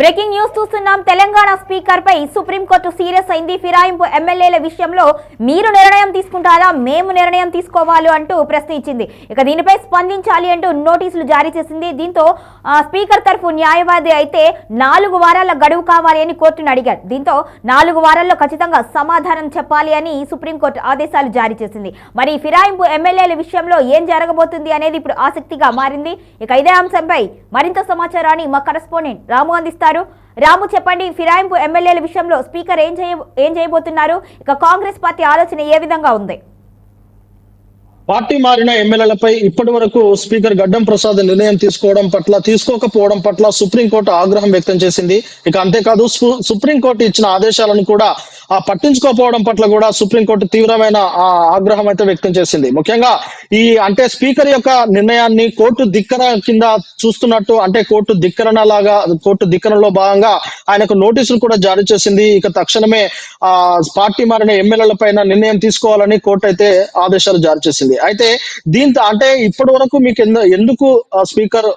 Breaking news చూస్తున్నాం. Telangana speaker పై supreme court serious అయింది. ఫిరాయింపు ఎమ్మెల్యేల విషయంలో మీరు నిర్ణయం తీసుకుంటారా, మేము నిర్ణయం తీసుకోవాలి అంటూ ప్రశ్నించింది. ఇక దీనిపై స్పందించాలి అంటూ నోటీసులు జారీ చేసింది. దీంతో స్పీకర్ తరఫు న్యాయవాది అయితే 4 వారాల గడువు కావాలి అని కోర్టును అడిగారు. దీంతో 4 వారాల్లో ఖచ్చితంగా సమాధానం చెప్పాలి అని సుప్రీంకోర్టు ఆదేశాలు జారీ చేసింది. మరి ఫిరాయింపు ఎమ్మెల్యేల విషయంలో ఏం జరగబోతుంది అనేది ఇప్పుడు ఆసక్తిగా మారింది. ఇక ఇదే అంశంపై మరింత సమాచారాన్ని మా కరెస్పాండెంట్ రాము అందిస్తారు. రాము, చెప్పండి, ఫిరాయింపు ఎమ్మెల్యేల విషయంలో స్పీకర్ ఏం చేయబోతున్నారు? ఇక కాంగ్రెస్ పార్టీ ఆలోచన ఏ విధంగా ఉంది? పార్టీ మారిన ఎమ్మెల్యేలపై ఇప్పటి వరకు స్పీకర్ గడ్డం ప్రసాద్ నిర్ణయం తీసుకోకపోవడం పట్ల సుప్రీంకోర్టు ఆగ్రహం వ్యక్తం చేసింది. ఇక అంతేకాదు సుప్రీంకోర్టు ఇచ్చిన ఆదేశాలను కూడా పట్టించుకోకపోవడం పట్ల కూడా సుప్రీంకోర్టు తీవ్రమైన ఆగ్రహం అయితే వ్యక్తం చేసింది. ముఖ్యంగా అంటే స్పీకర్ యొక్క నిర్ణయాన్ని కోర్టు ధిక్కరణ కింద చూస్తున్నట్టు, అంటే కోర్టు ధిక్కరణలో భాగంగా ఆయనకు నోటీసులు కూడా జారీ చేసింది. ఇక తక్షణమే పార్టీ మారిన ఎమ్మెల్యేల పైన నిర్ణయం తీసుకోవాలని కోర్టు అయితే ఆదేశాలు జారీ చేసింది. అయితే దీంతో అంటే ఇప్పటి వరకు మీకు ఎందుకు స్పీకర్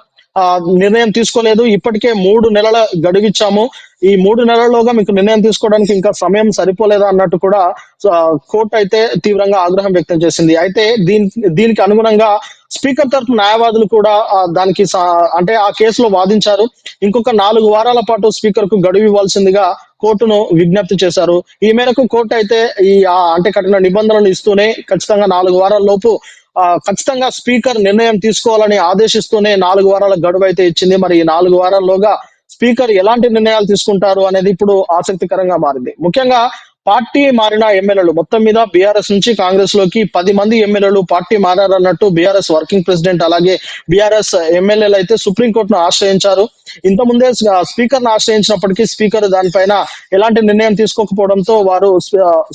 నిర్ణయం తీసుకోలేదు? ఇప్పటికే 3 నెలల గడువిచ్చాము, ఈ 3 నెలల్లోగా మీకు నిర్ణయం తీసుకోవడానికి ఇంకా సమయం సరిపోలేదా అన్నట్టు కూడా కోర్టు అయితే తీవ్రంగా ఆగ్రహం వ్యక్తం చేసింది. అయితే దీనికి అనుగుణంగా స్పీకర్ తరఫు న్యాయవాదులు కూడా దానికి అంటే ఆ కేసులో వాదించారు. ఇంకొక 4 వారాల పాటు స్పీకర్ కు గడువు ఇవ్వాల్సిందిగా కోర్టును విజ్ఞప్తి చేశారు. ఈ మేరకు కోర్టు అయితే అంటే కఠిన నిబంధనలు ఇస్తూనే ఖచ్చితంగా 4 వారాల లోపు ఖచ్చితంగా స్పీకర్ నిర్ణయం తీసుకోవాలని ఆదేశిస్తూనే 4 వారాల గడువు అయితే ఇచ్చింది. మరి ఈ 4 వారాల్లోగా స్పీకర్ ఎలాంటి నిర్ణయాలు తీసుకుంటారు అనేది ఇప్పుడు ఆసక్తికరంగా మారింది. ముఖ్యంగా పార్టీ మారిన ఎమ్మెల్యేలు మొత్తం మీద బీఆర్ఎస్ నుంచి కాంగ్రెస్ లోకి 10 మంది ఎమ్మెల్యేలు పార్టీ మారారన్నట్టు బీఆర్ఎస్ వర్కింగ్ ప్రెసిడెంట్ అలాగే బీఆర్ఎస్ ఎమ్మెల్యేలు అయితే సుప్రీంకోర్టును ఆశ్రయించారు. ఇంతకుముందే స్పీకర్ ను ఆశ్రయించినప్పటికీ స్పీకర్ దానిపైన ఎలాంటి నిర్ణయం తీసుకోకపోవడంతో వారు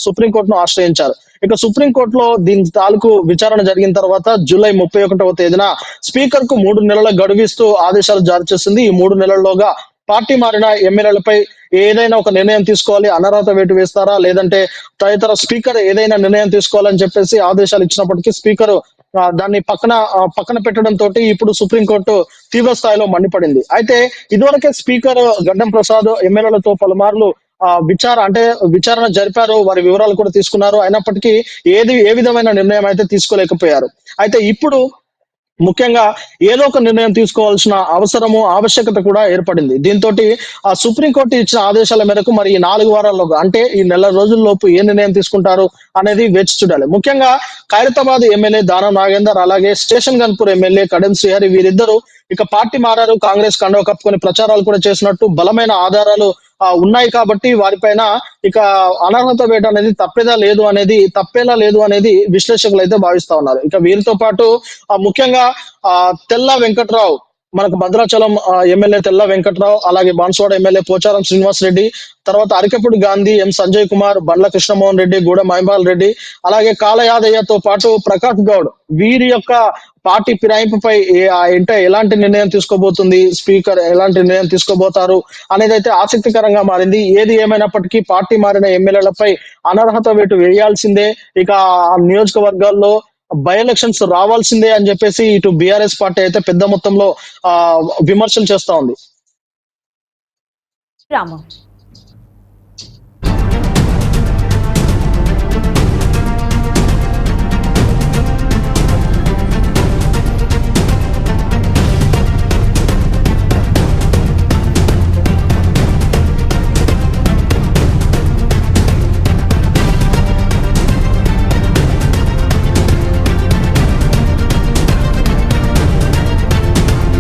సుప్రీంకోర్టును ఆశ్రయించారు. ఇక సుప్రీంకోర్టులో దీని తాలూకు విచారణ జరిగిన తర్వాత జూలై 31వ తేదీన స్పీకర్ కు 3 నెలల గడువిస్తూ ఆదేశాలు జారీ చేసింది. ఈ 3 నెలల్లోగా పార్టీ మారిన ఎమ్మెల్యేలపై ఏదైనా ఒక నిర్ణయం తీసుకోవాలి, అనర్హత వేటు వేస్తారా లేదంటే తదితర స్పీకర్ ఏదైనా నిర్ణయం తీసుకోవాలని చెప్పేసి ఆదేశాలు ఇచ్చినప్పటికీ స్పీకర్ దాన్ని పక్కన పెట్టడం తోటి ఇప్పుడు సుప్రీంకోర్టు తీవ్ర స్థాయిలో మండిపడింది. అయితే ఇదివరకే స్పీకర్ గడ్డం ప్రసాద్ ఎమ్మెల్యేలతో పలుమార్లు విచారణ జరిపారు, వారి వివరాలు కూడా తీసుకున్నారు. అయినప్పటికీ ఏ విధమైన నిర్ణయం అయితే తీసుకోలేకపోయారు. అయితే ఇప్పుడు ముఖ్యంగా ఏదో ఒక నిర్ణయం తీసుకోవాల్సిన ఆవశ్యకత కూడా ఏర్పడింది. దీంతో ఆ సుప్రీంకోర్టు ఇచ్చిన ఆదేశాల మేరకు మరి ఈ 4 వారాల్లో అంటే ఈ నెల రోజుల్లోపు ఏ నిర్ణయం తీసుకుంటారు అనేది వేచి చూడాలి. ముఖ్యంగా ఖైరతాబాద్ ఎమ్మెల్యే దానం నాగేందర్ అలాగే స్టేషన్ గన్పూర్ ఎమ్మెల్యే కడెం శ్రీహరి వీరిద్దరూ ఇక పార్టీ మారారు, కాంగ్రెస్ కండువా కప్పుకొని ప్రచారాలు కూడా చేసినట్టు బలమైన ఆధారాలు ఉన్నాయి. కాబట్టి వారిపైన ఇక అనర్హత వేట అనేది తప్పేలా లేదు అనేది విశ్లేషకులు అయితే భావిస్తా ఉన్నారు. ఇక వీరితో పాటు ముఖ్యంగా తెల్ల వెంకట్రావు, మనకు భద్రాచలం ఎమ్మెల్యే తెల్ల వెంకట్రావు అలాగే బాన్సువాడ ఎమ్మెల్యే పోచారం శ్రీనివాస్ రెడ్డి, తర్వాత అరికపూడి గాంధీ, ఎం సంజయ్ కుమార్, బండ్ల కృష్ణమోహన్ రెడ్డి, గూడ మహిపాల్ రెడ్డి అలాగే కాలయాదయ్యతో పాటు ప్రకాష్ గౌడ్ వీరి యొక్క పార్టీ ఫిరాయింపుపై ఎలాంటి నిర్ణయం తీసుకోబోతుంది స్పీకర్, ఎలాంటి నిర్ణయం తీసుకోబోతారు అనేది అయితే ఆసక్తికరంగా మారింది. ఏది ఏమైనప్పటికీ పార్టీ మారిన ఎమ్మెల్యేలపై అనర్హత వేటు వేయాల్సిందే, ఇక ఆ నియోజకవర్గాల్లో బై ఎలక్షన్స్ రావాల్సిందే అని చెప్పేసి ఇటు బీఆర్ఎస్ పార్టీ అయితే పెద్ద మొత్తంలో విమర్శలు చేస్తా ఉంది. రాము.